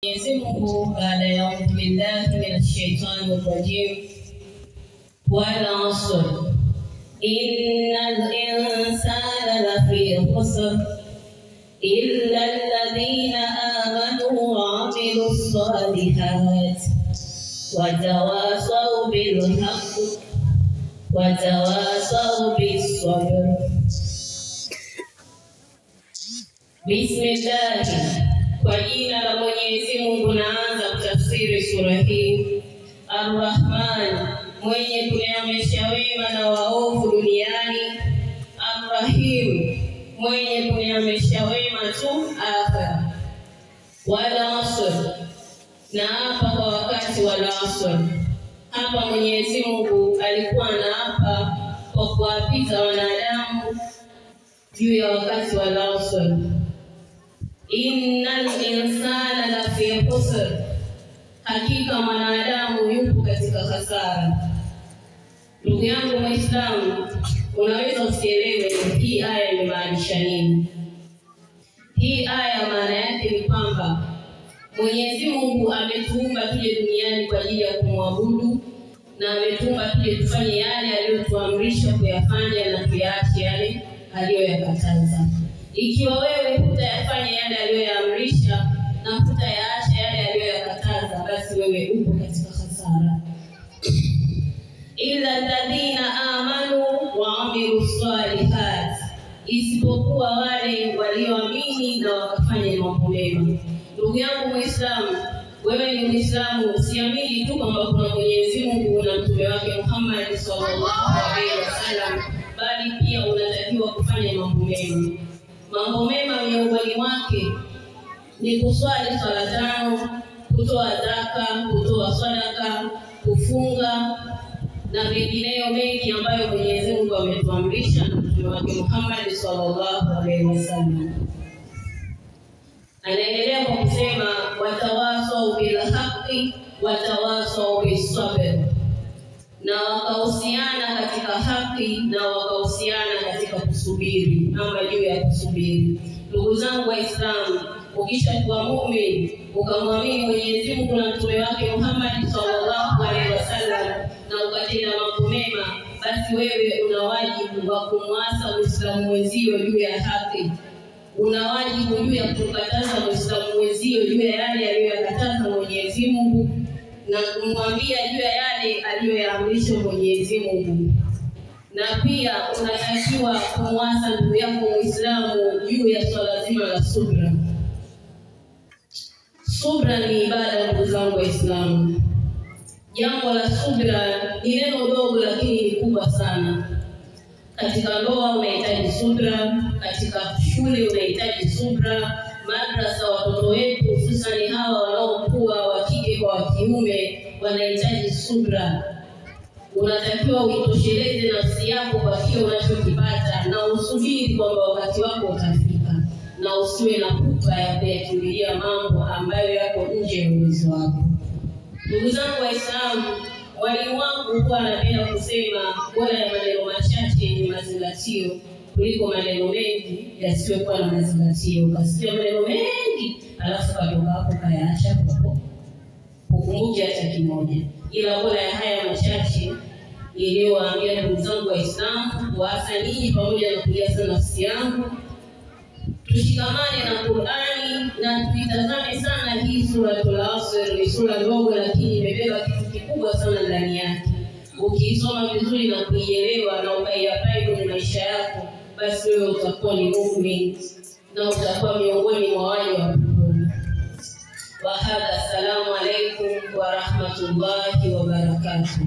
يزمه بعد يوم بالله من الشيطان الرجيم والعصر إن الإنسان لفي خسر إلا الذين آمنوا وعملوا الصالحات وتواصوا بالحق وتواصوا بالصبر. بسم الله. Kwa jina la Mwenyezi Mungu naanza kutafsiri sura hii. Ar-Rahman, mwenye kuneemesha wema na waovu duniani. Ar-Rahim, mwenye kuneemesha wema tu akhera. Wala asr, na hapa kwa wakati wala asr. Hapa Mwenyezi Mungu alikuwa anaapa kwa kuwapiza wanadamu juu ya wakati wala asr. Innal insana lafi khusr, hakika mwanadamu yupo katika hasara. Ndugu yangu Muislamu, unaweza usielewe hii aya inamaanisha nini. Hii aya maana yake ni kwamba Mwenyezi Mungu ametuumba tuje duniani kwa ajili ya kumwabudu, na ametuumba tuje tufanye yale aliyotuamrisha kuyafanya na tuyaache yale aliyoyakataza. Ikiwa wewe hutayafanya yale aliyoyaamrisha na hutayaacha yale aliyoyakataza, basi wewe upo katika hasara. Illa alladhina amanu wa amilu salihat, isipokuwa wale walioamini na wakafanya mambo mema. Ndugu yangu Muislamu, wewe ni Muislamu, usiamini tu kwamba kuna Mwenyezi Mungu na mtume wake Muhammad sallallahu alaihi wasallam, bali pia unatakiwa kufanya mambo mema. Mambo mema miongoni mwake ni kuswali swala tano, kutoa zaka, kutoa sadaka, kufunga na mengineyo mengi ambayo Mwenyezi Mungu ametuamrisha na mtume wake Muhammad sallallahu alaihi wasallam. Anaendelea kwa kusema watawasau bil haqqi watawasau bis sabr, na wakahusiana katika haki na wakahusiana katika kusubiri, ama juu ya kusubiri. Ndugu zangu Waislamu, ukishakuwa muumini ukamwamini Mwenyezi Mungu na mtume wake Muhammad sallallahu alaihi wasallam na ukatenda mambo mema, basi wewe una wajibu wa kumwasa Muislamu mwenzio juu ya haki. Una wajibu juu ya kumkataza Muislamu mwenzio juu ya yale aliyoyakataza Mwenyezi Mungu, na kumwambia juu ya yale aliyoyaamrisha Mwenyezi Mungu. Na pia unatakiwa kumwasa ndugu yako Muislamu juu ya swala zima la subra. Subra ni ibada, ndugu zangu Waislamu. Jambo la subra ni neno dogo lakini ni kubwa sana. Katika ndoa unahitaji subra, katika shule unahitaji subra, madrasa watoto wetu hususan hawa wanaokuwa wa kike kwa wa kiume wanahitaji subra. Unatakiwa uitosheleze nafsi yako kwa kile unachokipata na usubiri kwamba wakati wako utafika, na usiwe na pupa ya kuyakimbilia mambo ambayo yako nje ya uwezo wako. Ndugu zangu Waislamu, walimu wangu huwa anapenda kusema bora ya maneno machache yenye mazingatio kuliko maneno mengi yasiyokuwa na mazingatio. Ukasikia maneno mengi alafu katoka hapo kayaacha hapo, ukumbuke hata kimoja. Ila bora ya haya machache niliyowaambia ndugu zangu Waislamu, hasa nyinyi pamoja na kujaza nafsi yangu, tushikamane na Qur'ani na tuitazame sana hii suratul Asr. Ni sura ndogo lakini imebeba kitu kikubwa sana ndani yake. Ukiisoma vizuri na kuielewa na ukaiapply kwenye maisha yako, basi wewe utakuwa ni muumini na utakuwa miongoni mwa wale wa peponi. Wa hadha, assalamu alaykum wa rahmatullahi wa barakatuh.